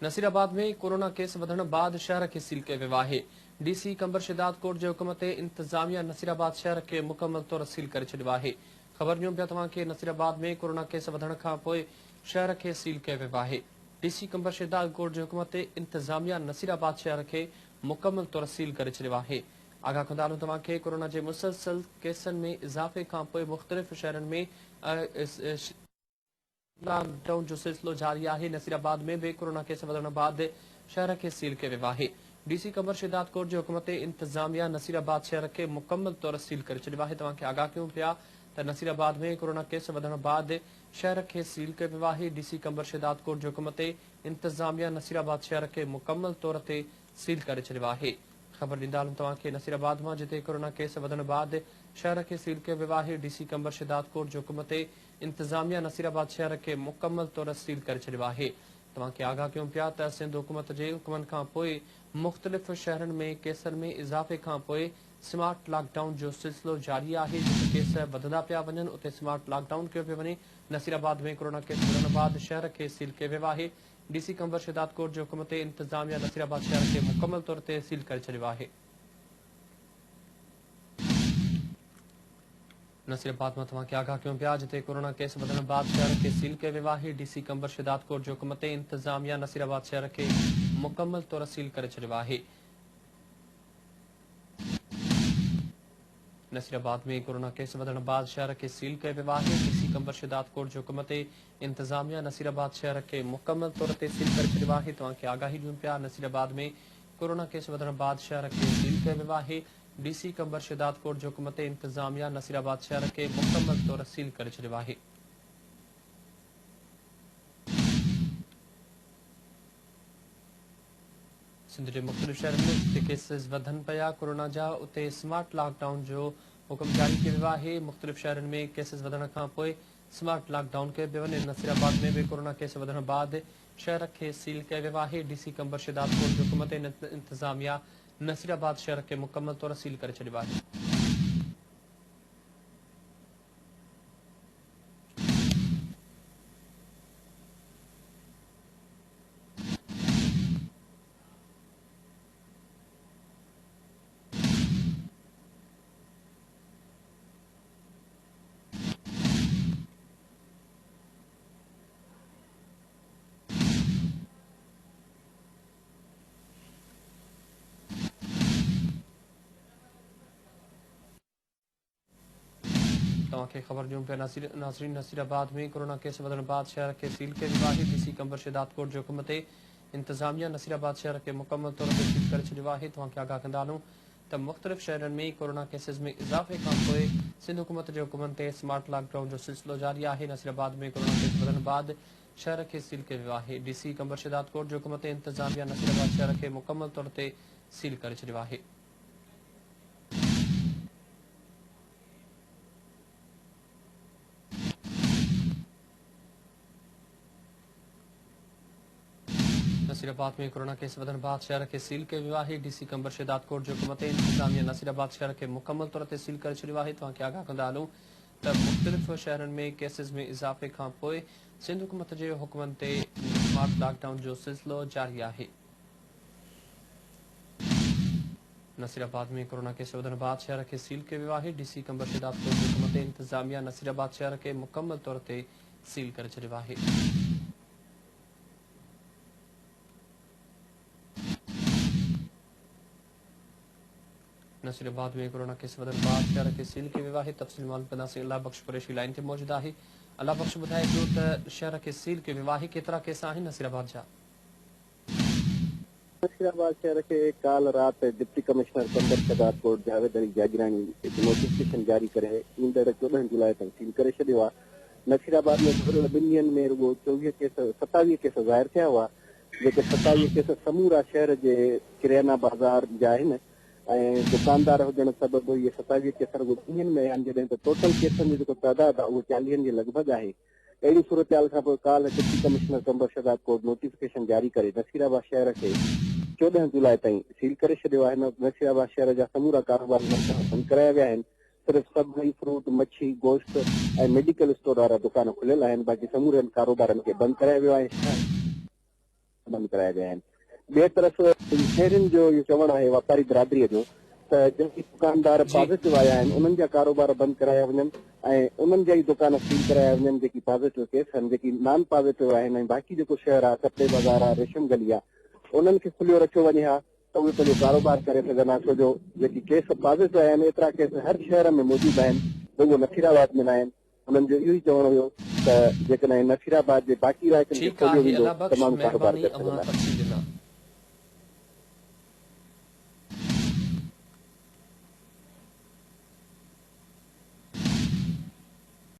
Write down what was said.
नसीराबाद में corona case वधण बाद शहर के सील कयो वियो आहे। डीसी कंबर शिदात कोट जे हुकुम ते इंतजामिया नसीराबाद शहर के मुकम्मल तौर सील करे छॾियो आहे। ख़बर ॾियूं पिया तव्हां खे नसीराबाद में कोरोना केस वधण खां पोइ शहर के सील कयो वियो आहे। डीसी कंबर शिदात कोट जे हुकुम ते इंतजामिया नसीराबाद शहर के मुकम्मल तौर सील करे छॾियो आहे। आगाह कंदा आहियूं तव्हां खे कोरोना जे मुसलसल केसनि में इज़ाफ़े खां पोइ मुख़्तलिफ़ शहरनि में लॉकडाउन जो सिलसिलो जारी आहे। नसीराबाद में भी कोरोना केस वधण बाद शहर के सील कयो वियो आहे। डीसी कंबर शिदात कोट जे हुकुम ते इंतजामिया नसीराबाद शहर के मुकम्मल तौर सील करे छॾियो आहे। तव्हां खे आगाह कयूं पिया त नसीराबाद में कोरोना केस वधण बाद शहर के सील कयो वियो आहे। डीसी कंबर शिदात कोट जे हुकुम ते इंतजामिया नसीराबाद शहर के मुकम्मल तौर ते सील करे छॾियो आहे। ख़बर ॾींदा आहियूं तव्हां खे नसीराबाद मां, जिते कोरोना केस वधण बाद शहर के सील कयो वियो आहे। डीसी कंबर शिदात कोट जे हुकुम ते इंतजामिया नसीराबाद शहर के मुकम्मल तौर सील करे छॾियो आहे। तव्हां खे आगाह कयूं पिया त सिंध हुकूमत जे हुकुमनि खां पोइ मुख़्तलिफ़ शहरनि में केसनि में इज़ाफ़े खां पोइ स्मार्ट लॉकडाउन जो सिलसिलो जारी आहे। जिते केस वधंदा पिया वञनि उते स्मार्ट लॉकडाउन कयो पियो वञे। नसीराबाद में कोरोना केस वधण बाद शहर के सील कयो वियो आहे। डीसी कंबर शिदात कोट जे हुकुम ते इंतजामिया नसीराबाद शहर के मुकम्मल तौर ते सील करे छॾियो आहे। नसीराबाद में तव्हां खे आगाह कयूं पिया, जिते कोरोना केस वधण बाद शहर के सील कयो वियो आहे। डीसी कंबर शिदात कोट जे हुकुम ते इंतजामिया नसीराबाद शहर के मुकम्मल तौर सील करे छॾियो आहे। नसीराबाद में कोरोना केस वधण बाद शहर के सील कयो वियो आहे। डीसी कंबर शिदात कोट जे हुकुम ते इंतजामिया नसीराबाद शहर के मुकम्मल तौर ते सील करे छॾियो आहे। तव्हां खे आगाही ॾियूं पिया, नसीराबाद में कोरोना केस वधण बाद शहर के सील कयो वियो आहे। डीसी कंबर शिदात कोट जे हुकुम ते इंतजामिया नसीराबाद शहर के मुकम्मल तौर सील करे छॾियो आहे। सिंध के मुख़्तलिफ़ शहरनि में जिते केसिस वधनि पिया कोरोना जा, उते स्मार्ट लॉकडाउन जो हुकुम जारी कयो वियो आहे। मुख़्तलिफ़ शहरनि में केसिस वधण खां पोइ स्मार्ट लॉकडाउन कयो पियो वञे। नसीराबाद में भी कोरोना केस वधण बाद शहर के सील कयो वियो आहे। डीसी कंबर शिदात कोट जे हुकुम ते इंतजामिया नसीराबाद शहर के मुकम्मल तौर सील करे छॾियो आहे। तव्हां खे ख़बर ॾियूं पिया नाज़रीन, नसीराबाद में कोरोना केस वधण बाद शहर के सील कयो वियो आहे। डीसी कंबर शिदात कोट जे हुकुम ते इंतजामिया नसीराबाद शहर के मुकम्मल तौर ते सील करे छॾियो आहे। तव्हां खे आगाह कंदा आहियूं त मुख़्तलिफ़ शहरनि में कोरोना केसिस में इज़ाफ़े खां पोइ सिंध हुकूमत जे हुकुमनि ते स्मार्ट लॉकडाउन जो सिलसिलो जारी आहे। नसीराबाद में कोरोना केस वधण बाद शहर के सील कयो वियो आहे। डीसी कंबर शिदात कोट जे हुकुम ते इंतजामिया नसीराबाद शहर के मुकम्मल तौर ते सील करे छॾियो आहे। नसीराबाद में कोरोना केस वधण बाद शहर के सील कयो वियो आहे। डीसी कंबर शिदात कोट जे हुकुम ते इंतजामिया नसीराबाद शहर के मुकम्मल तौर ते सील करे छॾियो आहे। तव्हां खे आगाह कंदा हलूं त मुख़्तलिफ़ शहरनि में केसिस में इज़ाफ़े खां पोइ सिंध हुकूमत जे हुकुमनि ते स्मार्ट लॉकडाउन जो सिलसिलो जारी आहे। नसीराबाद में कोरोना केस वधण बाद शहर के सील कयो वियो आहे। डीसी कंबर शिदात कोट जे हुकुम ते इंतजामिया नसीराबाद शहर के मुकम्मल तौर ते सील करे छॾियो आहे। नसीराबाद में कोरोना केस वधण बाद शहर के सील कयो वियो आहे। तफ़सील मालूम कंदासीं। अल्लाह बख्श कुरैशी लाइन ते मौजूद आहे। अल्लाह बख्श ॿुधाए पियो त शहर के सील कयो वियो आहे। केतिरा केस आहिनि नसीराबाद जा? नसीराबाद शहर के काल रात डिप्टी कमिश्नर कंबर शिदात कोट जावेद अली जागरानी नोटिफिकेशन जारी करे ईंदड़ 14 जुलाई तक सील करे छॾियो आहे। नसीराबाद में गुज़िरियल 2 ॾींहनि में रुगो 27 केस ज़ाहिर थिया हुआ, जेके 27 केस समूरा शहर जे किरियाना बाज़ार जा आहिनि ऐं दुकानदार हुजण सबबि इहे 27 केस रुगो ॾींहनि में आहिनि, जॾहिं त टोटल केसनि जो जेको तइदाद आहे उहो 40 जे लॻभॻि आहे। अहिड़ी सूरत खां पोइ काल डिप्टी कमिश्नर कंबर शिदात कोट नोटिफिकेशन जारी करे नसीराबाद शहर खे 14 जुलाई ताईं सील करे छॾियो आहे। नसीराबाद शहर जा समूरा कारोबार बंदि कराया विया आहिनि। सिर्फ़ सब्जी, फ्रूट, मच्छी, गोश्त ऐं मेडिकल स्टोर वारा दुकान खुलियल आहिनि। बाक़ी समूरनि कारोबारनि खे बंदि करायो वियो आहे। बंदि कराया विया आहिनि। ॿिए तरफ़ शहरनि जो इहो चवणु आहे वापारी बिरादरीअ जो त जेके दुकानदार पॉज़िटिव आया आहिनि उन्हनि जा कारोबार बंदि कराया वञनि ऐं उन्हनि जा ई दुकान सील कराया वञनि जेकी पॉज़िटिव केस आहिनि। जेकी नॉन पॉज़िटिव आहिनि ऐं बाक़ी जेको शहर आहे कपड़े बाज़ार आहे रेशम गली आहे उन्हनि खे खुलियो रखियो वञे हा त उहे पंहिंजो कारोबार करे सघंदा। छो जो जेकी केस पॉज़िटिव आया आहिनि एतिरा केस हर शहर में मौजूदु आहिनि, रुॻो नसीराबाद में न आहिनि। उन्हनि जो इहो ई चवणो हुयो त जेकॾहिं नसीराबाद जे बाक़ी इलाइक़नि खे ठीकु खोलियो आहे, वेंदो अल्लाह त बख़्श, माण्हू कारोबार महिरबानी करे अवां सघंदा। तफ़सील